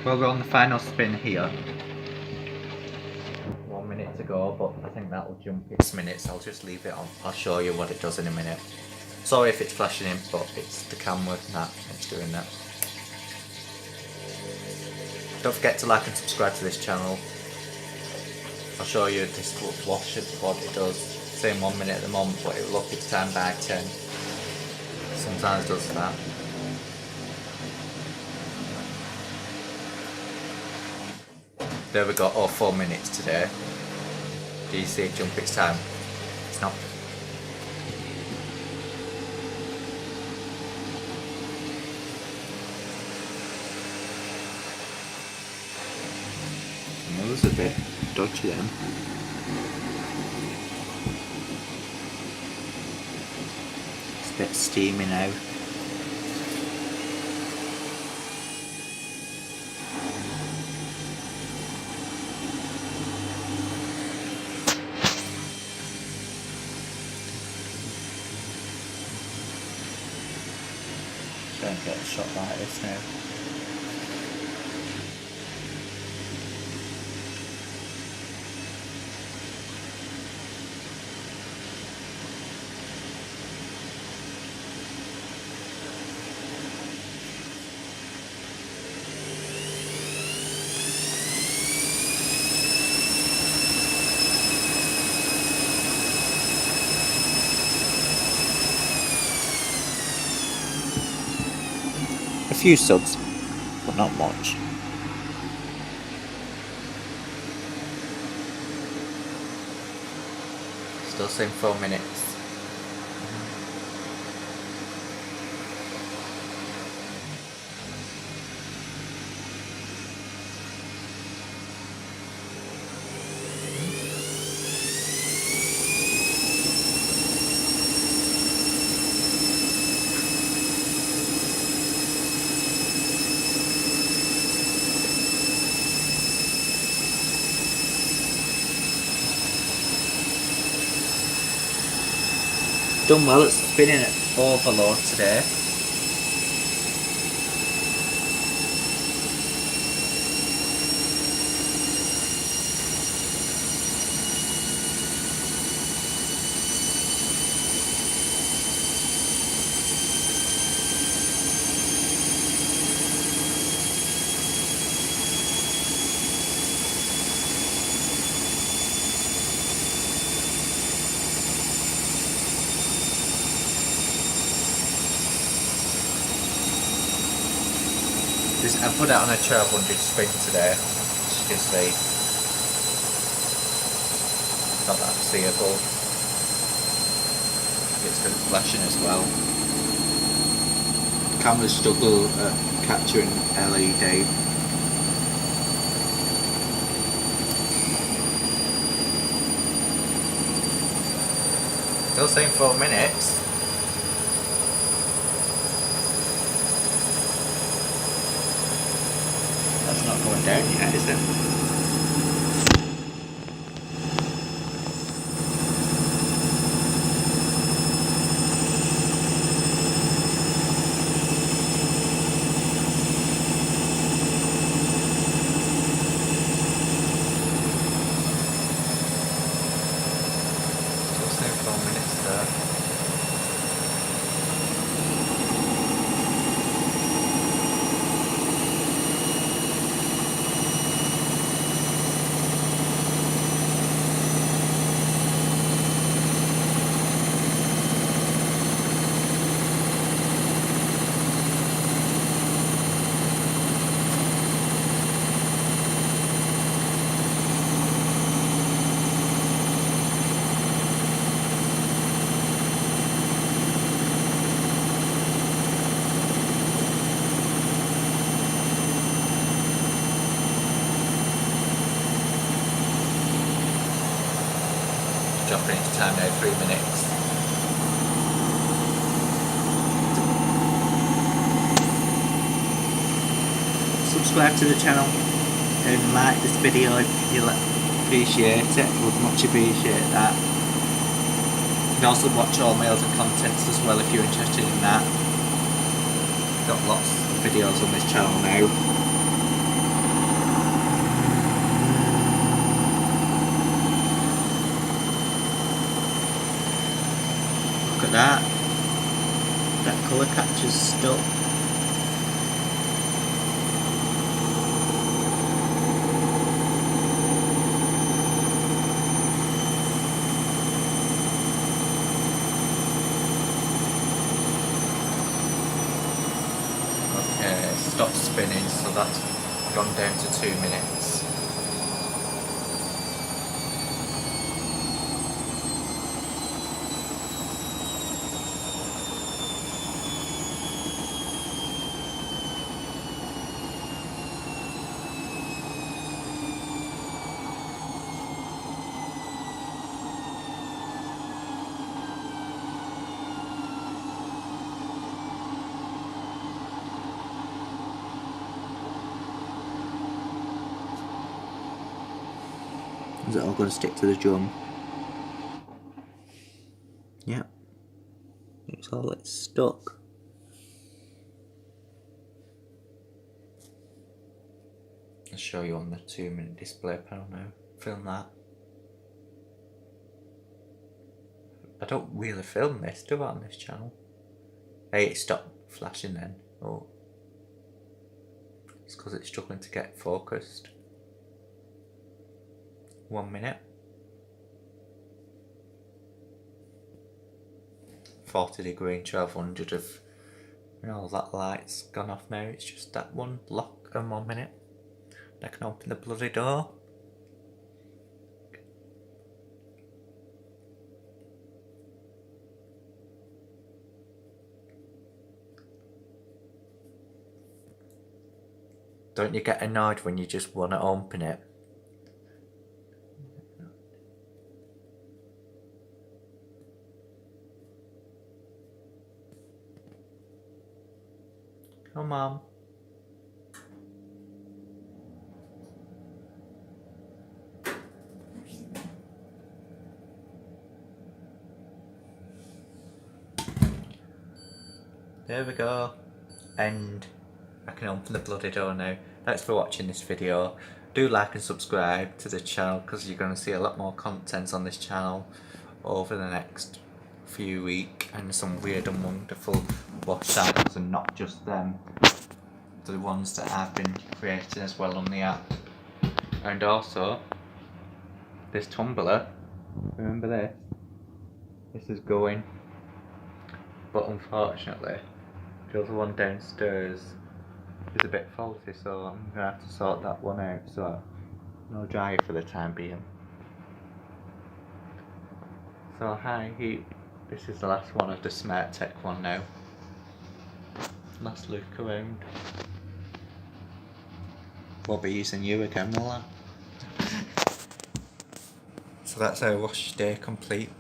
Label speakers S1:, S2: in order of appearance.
S1: Well, we're on the final spin here. 1 minute to go, but I think that'll jump its minutes. I'll just leave it on. I'll show you what it does in a minute. Sorry if it's flashing in, but it's the camera that it's doing that. Don't forget to like and subscribe to this channel. I'll show you this wash of what it does. Saying 1 minute at the moment, but it'll look its time by 10. Sometimes does that. There we go, 4 minutes today. Do you see it jump its time? It's not. It was a bit dodgy then. It's a bit steamy now. Don't get a shot like this now. A few subs, but not much. Still saying 4 minutes. Done well at spinning at overload today. I put it on a 1200 spin today, as you can see. Not that seeable. It's good flashing as well. Cameras struggle at capturing LED. Still saying 4 minutes. That's not going down yet, is it? Still saying 4 minutes there. Jumping into time now, 3 minutes. Subscribe to the channel and like this video if you appreciate it. Would much appreciate that. You can also watch all my other contents as well if you're interested in that. Got lots of videos on this channel now. stopped spinning, so that's gone down to 2 minutes. Is it all going to stick to the drum? Yeah. It's all stuck. I'll show you on the 2-minute display panel now. Film that. I don't really film this, do I, on this channel? Hey, it stopped flashing then. Oh. It's because it's struggling to get focused. 1 minute. 40 degree and 1200 of, that light's gone off now. It's just that one lock and 1 minute. I can open the bloody door. Don't you get annoyed when you just want to open it? Come on. There we go. And I can open the bloody door now. Thanks for watching this video. Do like and subscribe to the channel because you're going to see a lot more content on this channel over the next few weeks, and some weird and wonderful wash samples, and not just them, the ones that I've been creating as well on the app. And also this tumbler, remember this? This is going, but unfortunately the other one downstairs is a bit faulty, so I'm gonna have to sort that one out, so no dryer for the time being. So hi, this is the last one of the Smart Tech one now. Last look around. Won't be using you again, will I? So that's our wash day complete.